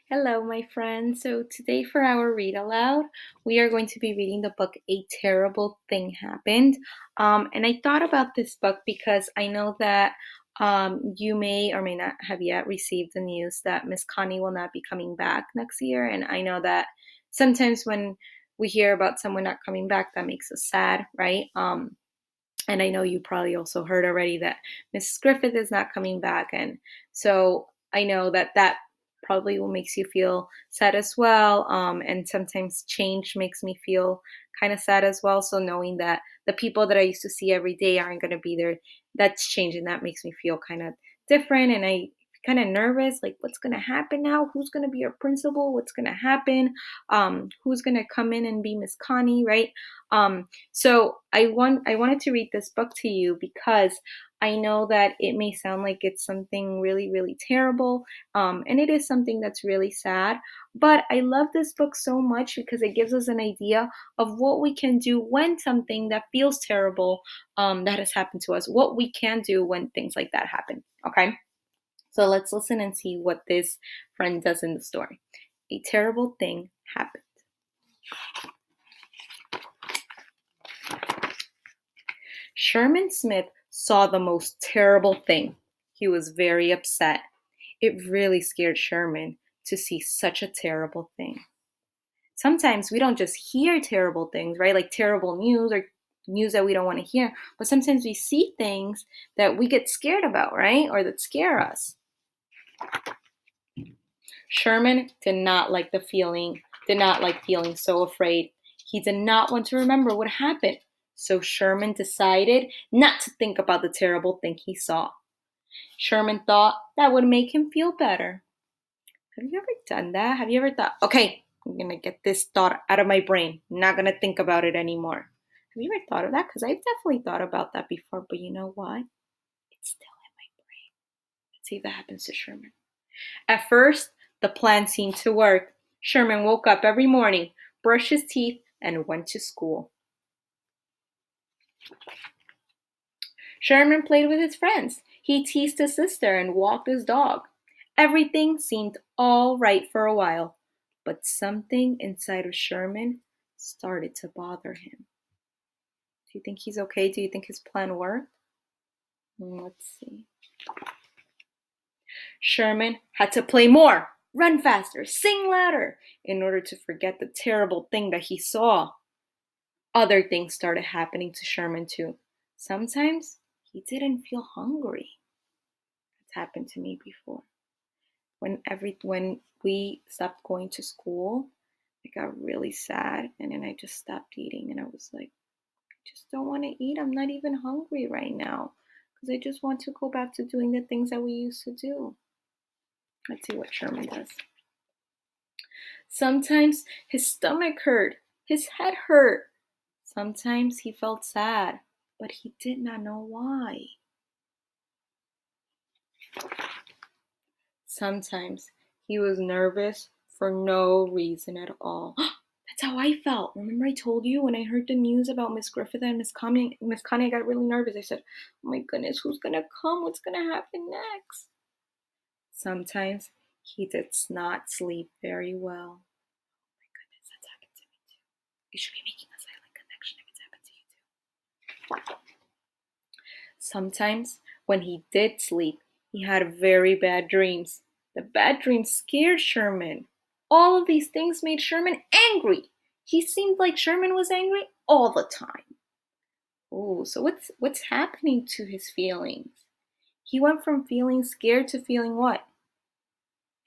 Hello, my friends. So, today for our read aloud, we are going to be reading the book A Terrible Thing Happened. And I thought about this book because I know that you may or may not have yet received the news that Miss Connie will not be coming back next year. And I know that sometimes when we hear about someone not coming back, that makes us sad, right? And I know you probably also heard already that Mrs. Griffith is not coming back. And so I know that that probably will makes you feel sad as well. And sometimes change makes me feel kind of sad as well. So knowing that the people that I used to see every day aren't going to be there, that's changing. That makes me feel kind of different. And I kind of nervous, like what's going to happen now? Who's going to be our principal? What's going to happen? Who's going to come in and be Miss Connie, right? So I wanted to read this book to you because I know that it may sound like it's something really, really terrible, and it is something that's really sad. But I love this book so much because it gives us an idea of what we can do when something that feels terrible that has happened to us, what we can do when things like that happen. Okay, so let's listen and see what this friend does in the story. A terrible thing happened. Sherman Smith saw the most terrible thing. He was very upset. It really scared Sherman to see such a terrible thing. Sometimes we don't just hear terrible things, right? Like terrible news or news that we don't want to hear, but sometimes we see things that we get scared about, right? Or that scare us. Sherman did not like feeling so afraid. He did not want to remember what happened. So Sherman decided not to think about the terrible thing he saw. Sherman thought that would make him feel better. Have you ever done that? Have you ever thought, okay, I'm going to get this thought out of my brain. I'm not going to think about it anymore. Have you ever thought of that? Because I've definitely thought about that before, but you know what? It's still in my brain. Let's see if that happens to Sherman. At first, the plan seemed to work. Sherman woke up every morning, brushed his teeth, and went to school. Sherman played with his friends. He teased his sister and walked his dog. Everything seemed all right for a while, but something inside of Sherman started to bother him. Do you think he's okay? Do you think his plan worked? Let's see. Sherman had to play more, run faster, sing louder in order to forget the terrible thing that he saw. Other things started happening to Sherman too. Sometimes he didn't feel hungry. It's happened to me before. When we stopped going to school, I got really sad and then I just stopped eating and I was like, I just don't want to eat. I'm not even hungry right now because I just want to go back to doing the things that we used to do. Let's see what Sherman does. Sometimes his stomach hurt, his head hurt. Sometimes he felt sad, but he did not know why. Sometimes he was nervous for no reason at all. That's how I felt. Remember I told you when I heard the news about Miss Griffith and Miss Connie, I got really nervous. I said, oh my goodness, who's going to come? What's going to happen next? Sometimes he did not sleep very well. Oh my goodness, that's happened to me too. You should be making a silent connection if it's happened to you too. Sometimes when he did sleep, he had very bad dreams. The bad dreams scared Sherman. All of these things made Sherman angry. He seemed like Sherman was angry all the time. Oh, so what's happening to his feelings? He went from feeling scared to feeling what?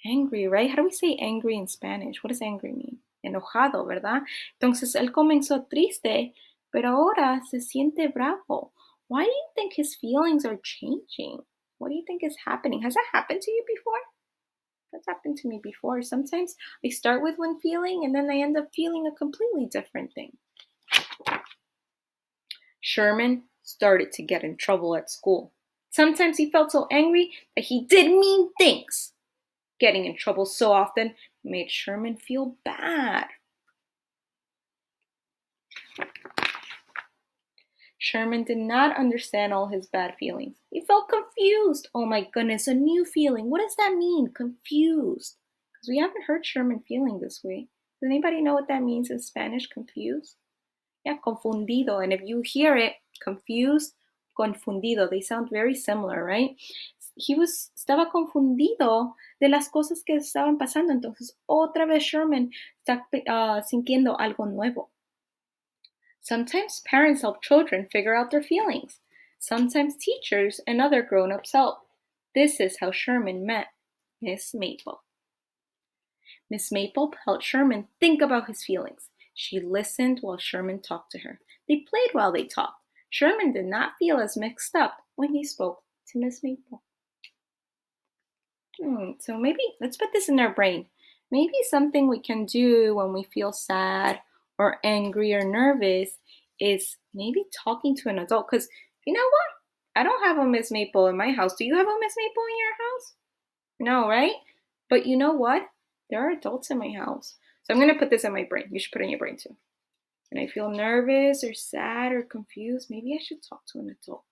Angry, right? How do we say angry in Spanish? What does angry mean? Enojado, ¿verdad? Entonces él comenzó triste, pero ahora se siente bravo. Why do you think his feelings are changing? What do you think is happening? Has that happened to you before? That's happened to me before. Sometimes I start with one feeling and then I end up feeling a completely different thing. Sherman started to get in trouble at school. Sometimes he felt so angry that he did mean things. Getting in trouble so often made Sherman feel bad. Sherman did not understand all his bad feelings. He felt confused. Oh my goodness, a new feeling. What does that mean? Confused. Because we haven't heard Sherman feeling this way. Does anybody know what that means in Spanish, confused? Yeah, confundido. And if you hear it, confused, confundido, they sound very similar, right? Estaba confundido de las cosas que estaban pasando. Entonces, otra vez Sherman está sintiendo algo nuevo. Sometimes parents help children figure out their feelings. Sometimes teachers and other grown-ups help. This is how Sherman met Miss Maple. Miss Maple helped Sherman think about his feelings. She listened while Sherman talked to her. They played while they talked. Sherman did not feel as mixed up when he spoke to Miss Maple. So maybe let's put this in our brain. Maybe something we can do when we feel sad or angry or nervous is maybe talking to an adult. Because you know what? I don't have a Miss Maple in my house. Do you have a Miss Maple in your house? No, right? But you know what? There are adults in my house. So I'm going to put this in my brain. You should put it in your brain too. When I feel nervous or sad or confused, maybe I should talk to an adult.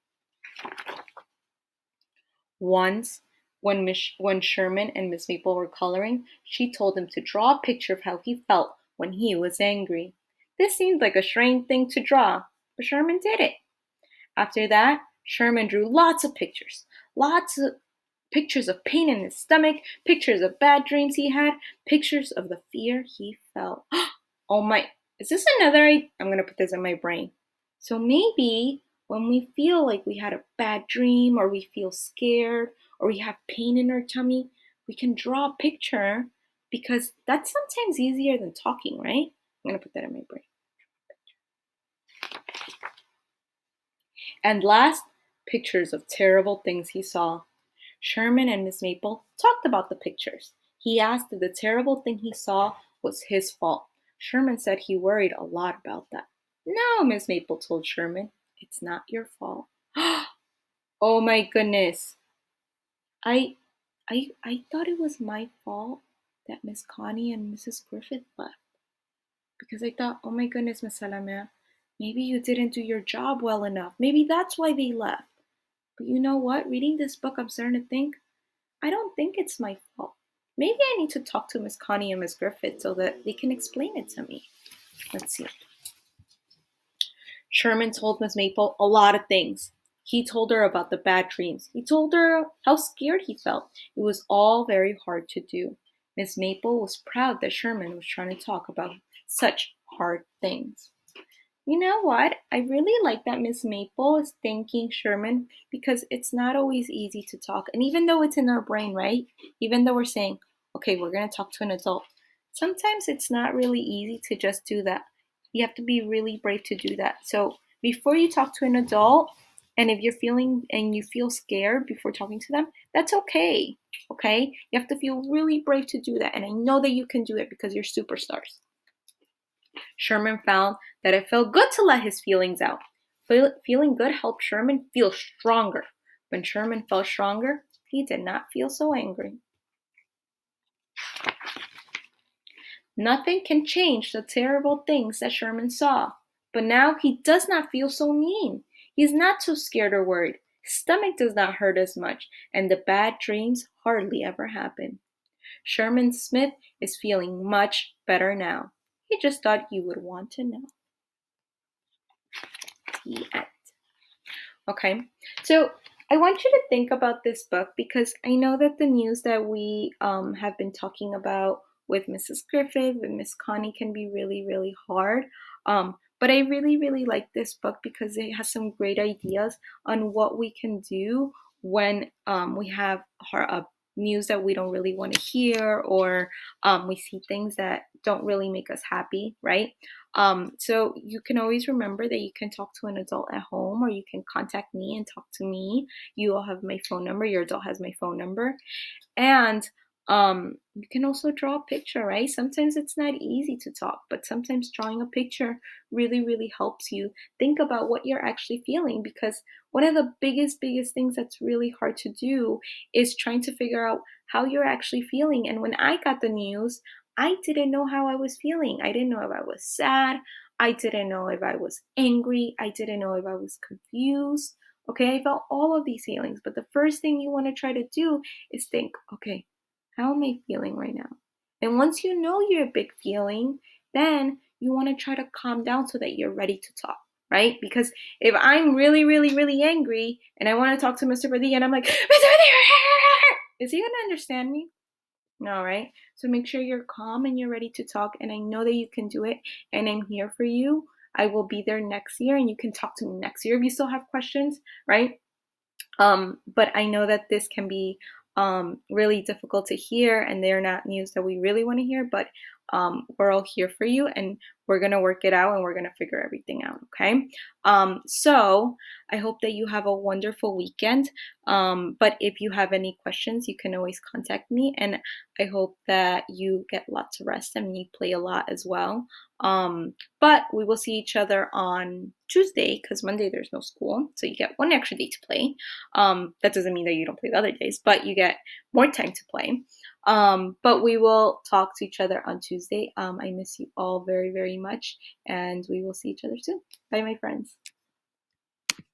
Once, when Sherman and Miss Maple were coloring, she told him to draw a picture of how he felt when he was angry. This seemed like a strange thing to draw, but Sherman did it. After that, Sherman drew lots of pictures of pain in his stomach, pictures of bad dreams he had, pictures of the fear he felt. Oh my, is this another? I'm going to put this in my brain. So maybe when we feel like we had a bad dream or we feel scared or we have pain in our tummy, we can draw a picture because that's sometimes easier than talking, right? I'm going to put that in my brain. And last, pictures of terrible things he saw. Sherman and Miss Maple talked about the pictures. He asked if the terrible thing he saw was his fault. Sherman said he worried a lot about that. No, Miss Maple told Sherman, it's not your fault. Oh my goodness. I thought it was my fault that Miss Connie and Mrs. Griffith left. Because I thought, oh my goodness, Miss Salamea, maybe you didn't do your job well enough. Maybe that's why they left. But you know what? Reading this book, I'm starting to think, I don't think it's my fault. Maybe I need to talk to Miss Connie and Miss Griffith so that they can explain it to me. Let's see. Sherman told Miss Maple a lot of things. He told her about the bad dreams. He told her how scared he felt. It was all very hard to do. Miss Maple was proud that Sherman was trying to talk about such hard things. You know what? I really like that Miss Maple is thanking Sherman because it's not always easy to talk. And even though it's in our brain, right? Even though we're saying, okay, we're going to talk to an adult, sometimes it's not really easy to just do that. You have to be really brave to do that. So before you talk to an adult, and if you're feeling and you feel scared before talking to them, that's okay. Okay? You have to feel really brave to do that. And I know that you can do it because you're superstars. Sherman found that it felt good to let his feelings out. Feeling good helped Sherman feel stronger. When Sherman felt stronger, he did not feel so angry. Nothing can change the terrible things that Sherman saw, but now he does not feel so mean. He's not so scared or worried. His stomach does not hurt as much, and the bad dreams hardly ever happen. Sherman Smith is feeling much better now. He just thought you would want to know. The end. Okay, so I want you to think about this book because I know that the news that we have been talking about with Mrs. Griffith and Miss Connie can be really, really hard. But I really, really like this book because it has some great ideas on what we can do when we have news that we don't really want to hear or we see things that don't really make us happy, right? So you can always remember that you can talk to an adult at home or you can contact me and talk to me. You all have my phone number. Your adult has my phone number. And you can also draw a picture, right? Sometimes it's not easy to talk, but sometimes drawing a picture really, really helps you think about what you're actually feeling because one of the biggest things that's really hard to do is trying to figure out how you're actually feeling. And when I got the news, I didn't know how I was feeling. I didn't know if I was sad. I didn't know if I was angry. I didn't know if I was confused. Okay, I felt all of these feelings. But the first thing you want to try to do is think, okay, how am I feeling right now? And once you know your big feeling, then you want to try to calm down so that you're ready to talk, right? Because if I'm really, really, really angry and I want to talk to Mr. Padilla and I'm like, Mr. Padilla, is he going to understand me? No, right? So make sure you're calm and you're ready to talk. And I know that you can do it. And I'm here for you. I will be there next year and you can talk to me next year if you still have questions, right? But I know that this can be really difficult to hear, and they're not news that we really want to hear, but we're all here for you, and we're going to work it out and we're going to figure everything out, okay? So I hope that you have a wonderful weekend. But if you have any questions, you can always contact me, and I hope that you get lots of rest and you play a lot as well. But we will see each other on Tuesday because Monday there's no school, so you get one extra day to play. That doesn't mean that you don't play the other days, but you get more time to play. But we will talk to each other on Tuesday. I miss you all very, very much, and we will see each other soon. Bye, my friends.